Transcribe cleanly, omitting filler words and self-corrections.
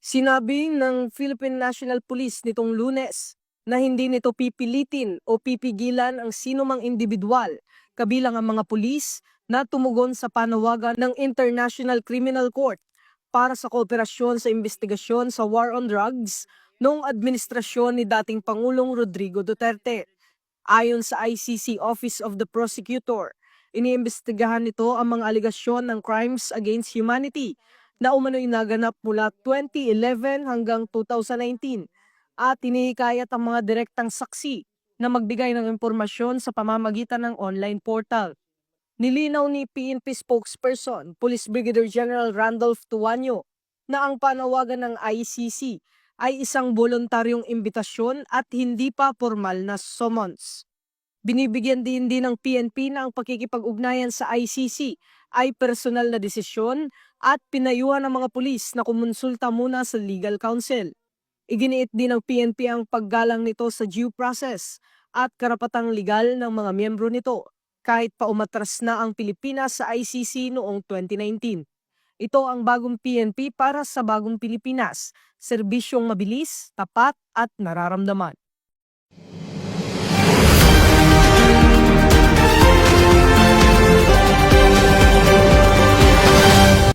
Sinabi ng Philippine National Police nitong Lunes na hindi nito pipilitin o pipigilan ang sinumang individual, kabilang ang mga pulis, na tumugon sa panawagan ng International Criminal Court para sa kooperasyon sa investigasyon sa war on drugs noong administrasyon ni dating Pangulong Rodrigo Duterte. Ayon sa ICC Office of the Prosecutor, iniimbestigahan nito ang mga aligasyon ng crimes against humanity na umano'y naganap mula 2011 hanggang 2019 at hinihikayat ang mga direktang saksi na magbigay ng impormasyon sa pamamagitan ng online portal. Nilinaw ni PNP spokesperson, Police Brigadier General Randolph Tuanyo, na ang panawagan ng ICC ay isang voluntaryong imbitasyon at hindi pa formal na summons. Binibigyan din ng PNP na ang pakikipag-ugnayan sa ICC ay personal na desisyon at pinayuhan ng mga pulis na kumonsulta muna sa legal counsel. Iginiit din ng PNP ang paggalang nito sa due process at karapatang legal ng mga miyembro nito kahit pa umatras na ang Pilipinas sa ICC noong 2019. Ito ang bagong PNP para sa bagong Pilipinas, serbisyong mabilis, tapat at nararamdaman.